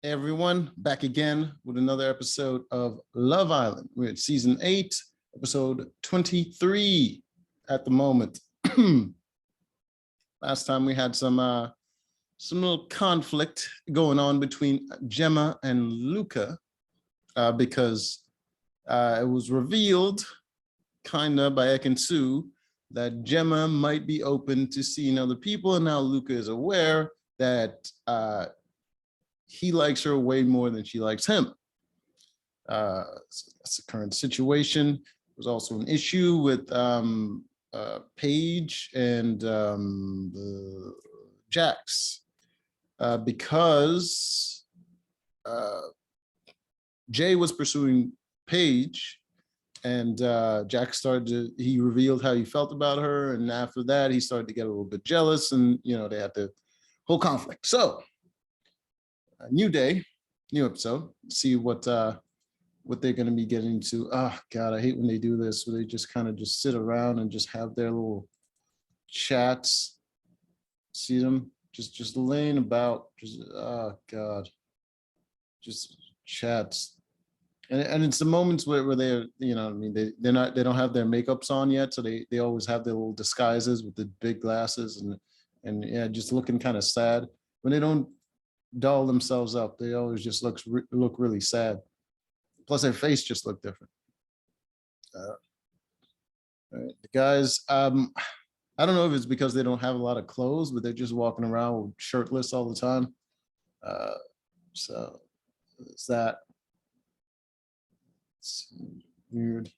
Hey everyone, back again with another episode of Love Island. We're at season 8, episode 23 at the moment. Last time we had some little conflict going on between Gemma and Luca because it was revealed kind of by Ek and Sue that Gemma might be open to seeing other people, and now Luca is aware that he likes her way more than she likes him. So that's the current situation. There's also an issue with Paige and Jax because Jay was pursuing Paige, and Jax he revealed how he felt about her, and after that he started to get a little bit jealous, and they had the whole conflict. So new day, new episode. See what they're going to be getting to. Oh God, I hate when they do this, where they just kind of just sit around and just have their little chats. See them just laying about, just oh God, just chats. And it's the moments where they're, they don't have their makeups on yet, so they always have their little disguises with the big glasses and yeah, just looking kind of sad. When they don't doll themselves up, they always just look really sad. Plus their face just look different. All right, the guys, I don't know if it's because they don't have a lot of clothes, but they're just walking around shirtless all the time. So it's that. It's weird,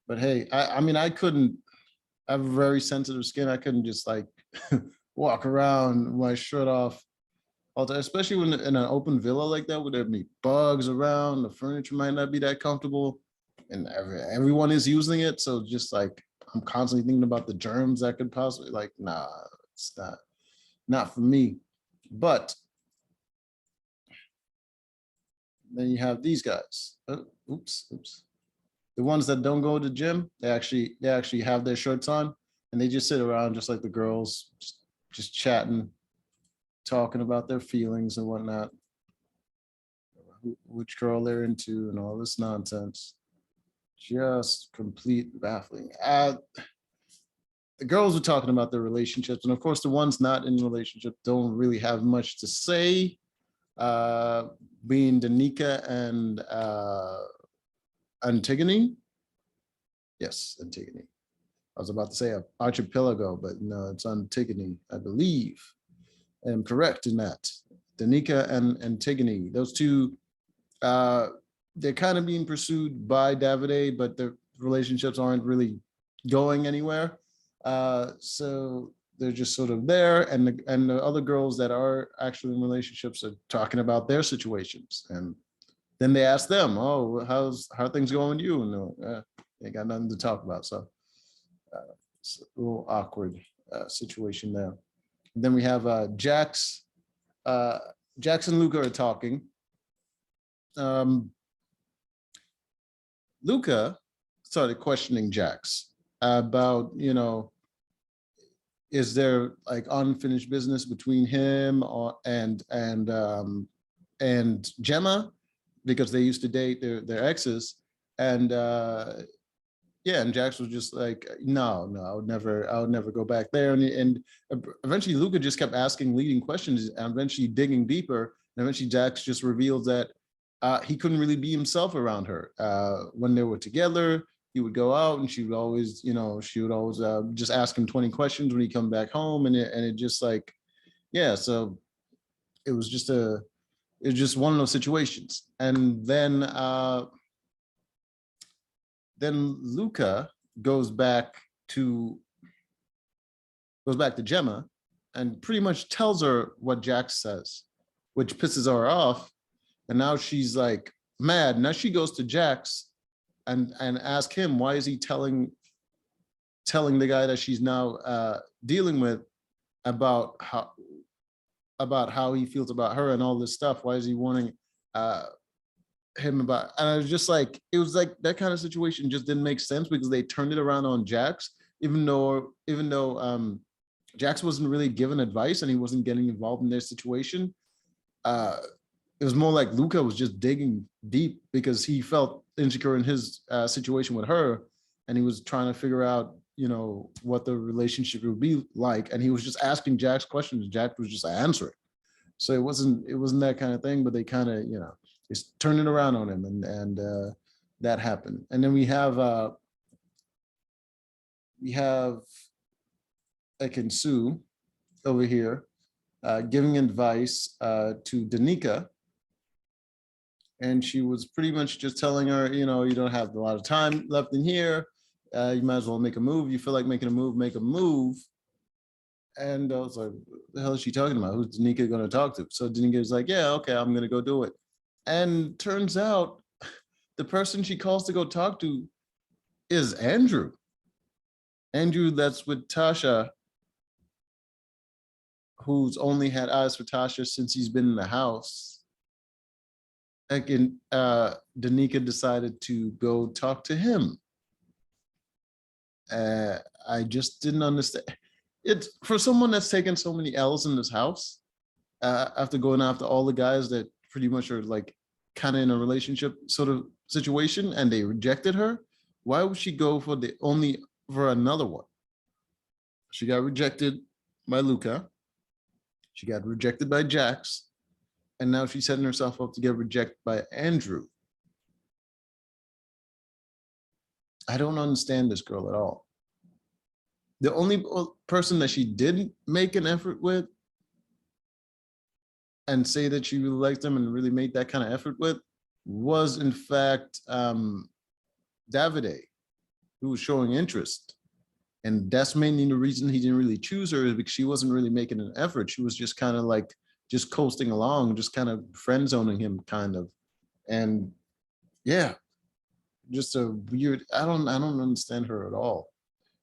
but hey, I mean, I have very sensitive skin. I couldn't just like walk around with my shirt off, especially when in an open villa like that, where there be bugs around, the furniture might not be that comfortable, and everyone is using it. So just like, I'm constantly thinking about the germs that could possibly, like, nah, it's not for me. But then you have these guys. Oops. The ones that don't go to the gym, they actually have their shirts on, and they just sit around just like the girls, just chatting, talking about their feelings and whatnot, which girl they're into and all this nonsense. Just complete baffling. The girls were talking about their relationships, and of course the ones not in relationship don't really have much to say, being Danica and Antigone. Yes, Antigone. I was about to say Archipelago, but no, it's Antigone, I believe. I'm correct in that. Danica and Antigone, those two, they're kind of being pursued by Davide, but their relationships aren't really going anywhere. So they're just sort of there, and the other girls that are actually in relationships are talking about their situations, and then they ask them, "Oh, how are things going with you?" And they got nothing to talk about. So it's a little awkward situation there. And then we have Jax. Jax and Luca are talking. Luca started questioning Jax about, is there like unfinished business between him and Gemma, because they used to date their exes, and yeah, and Jax was just like, no, I would never go back there, and eventually Luca just kept asking leading questions, and eventually digging deeper, and eventually Jax just revealed that he couldn't really be himself around her. When they were together, he would go out, and she would always just ask him 20 questions when he come back home, and it just like, yeah, so it was just one of those situations. And then Luca goes back to Gemma and pretty much tells her what Jax says, which pisses her off. And now she's like mad. Now she goes to Jax and ask him, why is he telling the guy that she's now dealing with about how he feels about her and all this stuff? Why is he warning him about? And I was just like, it was like that kind of situation just didn't make sense, because they turned it around on Jax, even though Jax wasn't really given advice and he wasn't getting involved in their situation. it was more like Luca was just digging deep because he felt insecure in his situation with her, and he was trying to figure out, you know, what the relationship would be like, and he was just asking Jack's questions. Jack was just answering. So it wasn't that kind of thing, but they kind of, you know, it's turning around on him, and that happened. And then we have Ekin-Su over here giving advice to Danica. And she was pretty much just telling her, you know, you don't have a lot of time left in here. You might as well make a move. You feel like making a move, make a move. And I was like, what the hell is she talking about? Who's Danica going to talk to? So Danica was like, yeah, okay, I'm going to go do it. And turns out the person she calls to go talk to is Andrew. Andrew, that's with Tasha, who's only had eyes for Tasha since he's been in the house. Again, Danica decided to go talk to him. I just didn't understand. It's for someone that's taken so many L's in this house, after going after all the guys that pretty much are like kind of in a relationship sort of situation, and they rejected her. Why would she go for another one? She got rejected by Luca. She got rejected by Jax. And now she's setting herself up to get rejected by Andrew. I don't understand this girl at all. The only person that she didn't make an effort with and say that she really liked them and really made that kind of effort with was, in fact, Davide, who was showing interest. And that's mainly the reason he didn't really choose her, is because she wasn't really making an effort. She was just kind of like just coasting along, just kind of friend zoning him, kind of. And yeah, just a weird, I don't understand her at all.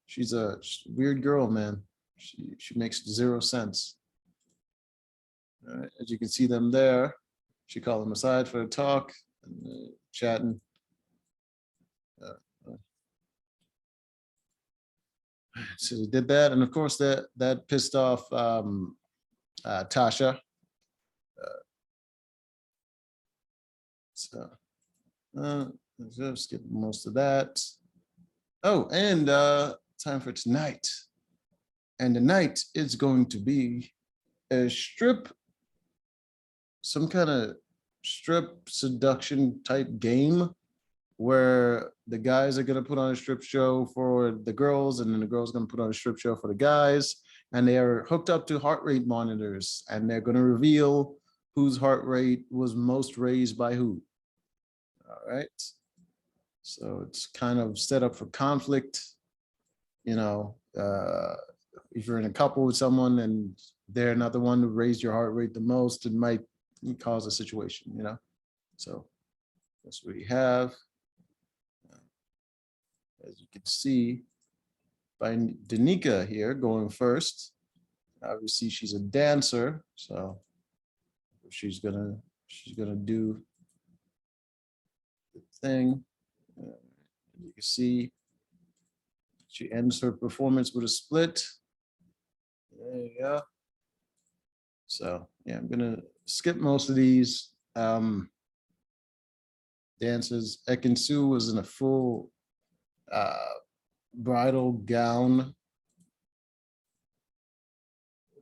She's a weird girl, man. She makes zero sense. All right, as you can see them there, she called him aside for a talk and chatting. So he did that, and of course that pissed off Tasha. So let's skip most of that. Oh, and time for tonight. And tonight is going to be a some kind of strip seduction type game where the guys are going to put on a strip show for the girls, and then the girls are going to put on a strip show for the guys. And they are hooked up to heart rate monitors, and they're going to reveal whose heart rate was most raised by who. All right. So it's kind of set up for conflict. You know, if you're in a couple with someone and they're not the one who raised your heart rate the most, it might cause a situation, you know? So that's what we have. As you can see, by Danica here going first. Obviously, she's a dancer, so she's gonna do the thing. You can see she ends her performance with a split. There you go. So yeah, I'm gonna skip most of these dances. Ekin-Su was in a full bridal gown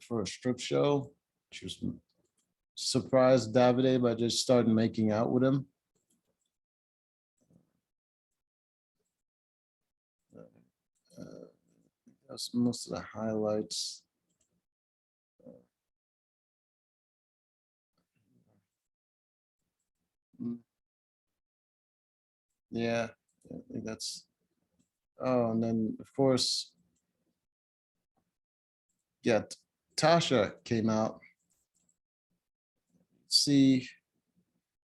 for a strip show. She was surprised Davide by just starting making out with him. That's most of the highlights. Yeah, I think that's. Oh, and then of course, yeah, Tasha came out. See,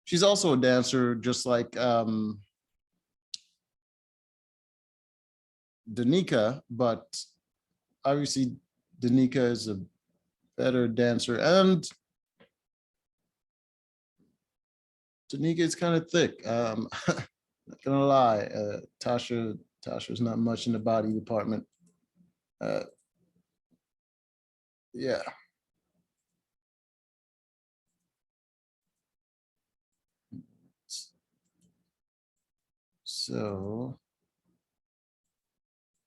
she's also a dancer, just like Danica, but obviously Danica is a better dancer, and Danica is kind of thick. Not gonna lie, Tasha's not much in the body department. Yeah. So,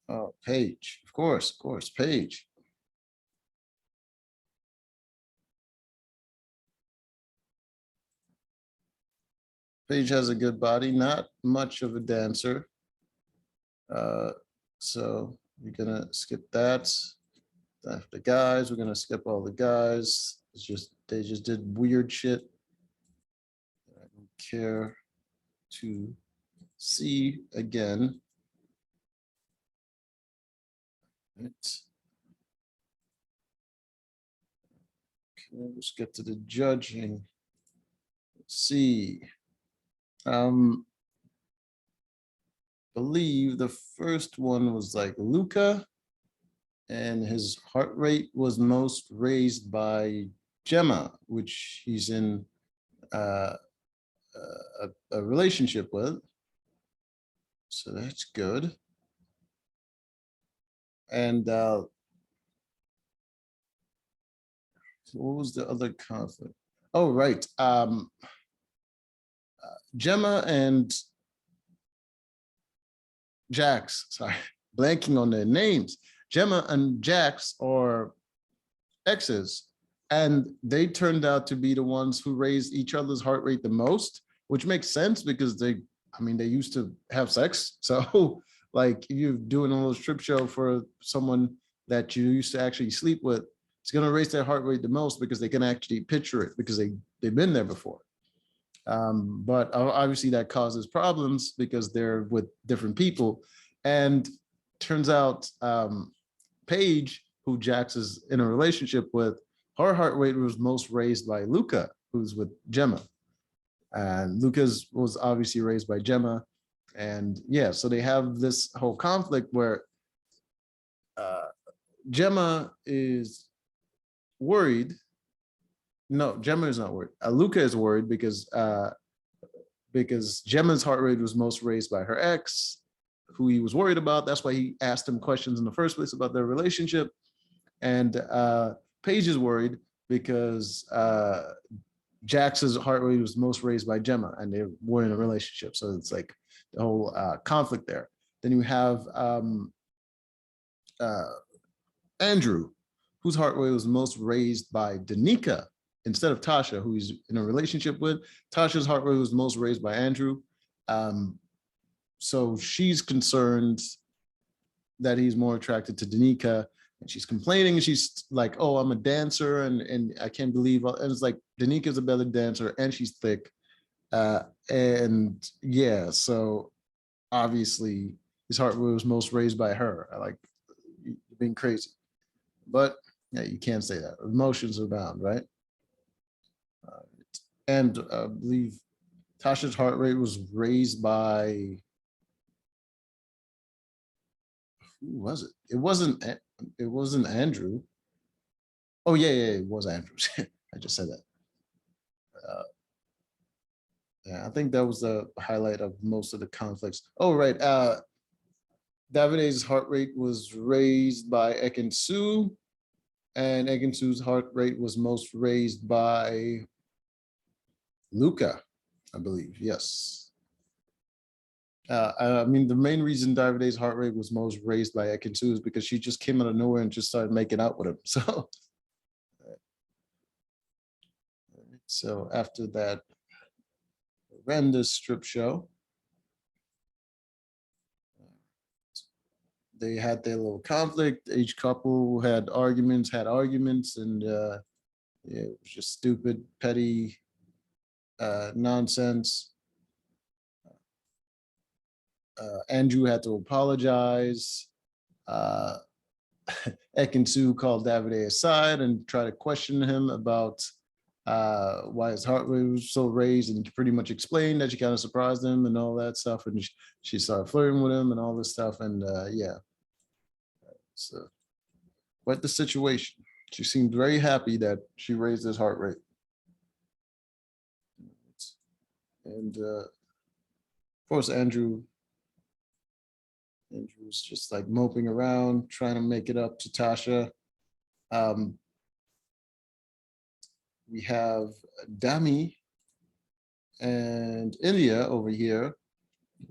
oh, Paige, of course, Paige. Paige has a good body, not much of a dancer. Uh, so we're gonna skip that. After guys, we're gonna skip all the guys. It's just they just did weird shit. I don't care to see again. Right. Okay, let's get to the judging. Let's see. Believe the first one was like Luca, and his heart rate was most raised by Gemma, which he's in uh, a relationship with. So that's good. And what was the other conflict? Oh, right. Gemma and Jax, sorry, blanking on their names. Gemma and Jax are exes, and they turned out to be the ones who raised each other's heart rate the most, which makes sense because they used to have sex. So, like, if you're doing a little strip show for someone that you used to actually sleep with, it's going to raise their heart rate the most because they can actually picture it because they've been there before. But obviously that causes problems because they're with different people. And turns out Paige, who Jax is in a relationship with, her heart rate was most raised by Luca, who's with Gemma. And Luca's was obviously raised by Gemma. And yeah, so they have this whole conflict where Gemma is worried. No, Gemma is not worried. Luca is worried because Gemma's heart rate was most raised by her ex, who he was worried about. That's why he asked him questions in the first place about their relationship. And Paige is worried because Jax's heart rate was most raised by Gemma, and they were in a relationship. So it's like the whole conflict there. Then you have Andrew, whose heart rate was most raised by Danica instead of Tasha, who he's in a relationship with. Tasha's heart rate was most raised by Andrew. So she's concerned that he's more attracted to Danica, and she's complaining. She's like, "Oh, I'm a dancer, and I can't believe." And it's like Danica's a better dancer, and she's thick, and yeah. So obviously, his heart was most raised by her. I like being crazy, but yeah, you can't say that. Emotions are bound, right? And I believe Tasha's heart rate was raised by, who was it? It wasn't Andrew. Oh yeah, it was Andrew. I just said that. Uh, yeah, I think that was the highlight of most of the conflicts. Oh right, Davide's heart rate was raised by Ekin-Su, and Ekin-Su's heart rate was most raised by Luca, I believe. Yes. I mean, the main reason Davide's heart rate was most raised by Ekin-Su is because she just came out of nowhere and just started making out with him. So after that horrendous strip show, they had their little conflict. Each couple had arguments, and yeah, it was just stupid, petty nonsense. Andrew had to apologize. Uh, Ekin-Su called Davide aside and tried to question him about why his heart rate was so raised, and pretty much explained that she kind of surprised him and all that stuff. And she started flirting with him and all this stuff. And yeah, so quite the situation. She seemed very happy that she raised his heart rate. And of course, Andrew was just like moping around, trying to make it up to Tasha. We have Dami and India over here.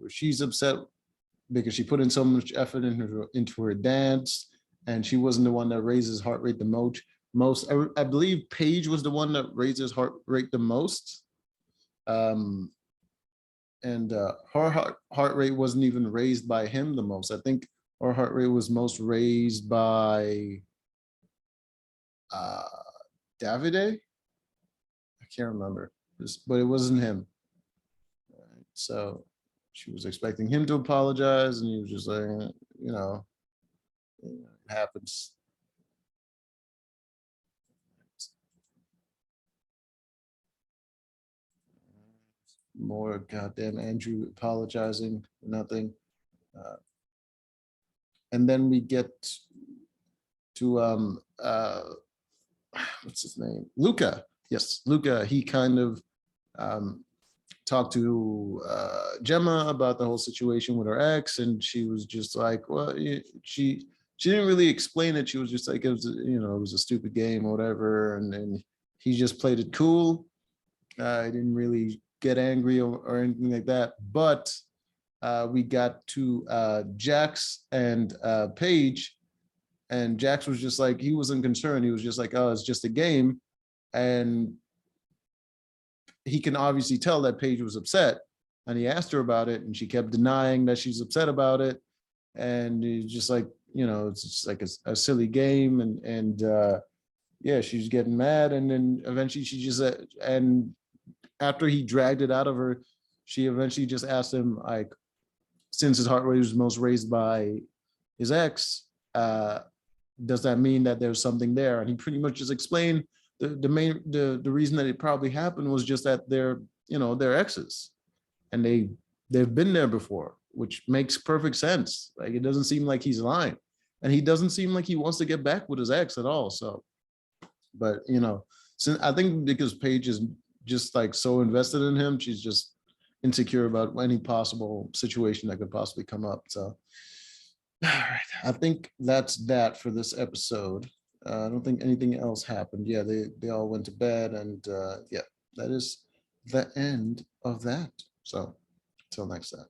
She's upset because she put in so much effort into her dance, and she wasn't the one that raised his heart rate the most. I believe Paige was the one that raised his heart rate the most. And her heart rate wasn't even raised by him the most. I think her heart rate was most raised by Davide. I can't remember, but it wasn't him. So she was expecting him to apologize, and he was just like, you know, it happens. More goddamn Andrew apologizing for nothing. And then we get to what's his name? Luca. Yes, Luca. He kind of talked to Gemma about the whole situation with her ex, and she was just like, well, she didn't really explain it. She was just like, it was, you know, it was a stupid game or whatever, and then he just played it cool. I didn't really get angry or anything like that. But we got to Jax and Paige, and Jax was just like, he wasn't concerned. He was just like, oh, it's just a game. And he can obviously tell that Paige was upset, and he asked her about it, and she kept denying that she's upset about it. And he's just like, you know, it's just like a silly game. And yeah, she's getting mad. And then eventually she just, and after he dragged it out of her, she eventually just asked him, like, since his heart rate was most raised by his ex, does that mean that there's something there? And he pretty much just explained the reason that it probably happened was just that they're exes, and they've been there before, which makes perfect sense. Like, it doesn't seem like he's lying, and he doesn't seem like he wants to get back with his ex at all. So, but since I think because Paige is just like so invested in him, she's just insecure about any possible situation that could possibly come up. So, all right, I think that's that for this episode. I don't think anything else happened. Yeah, they all went to bed, and yeah, that is the end of that. So, until next time.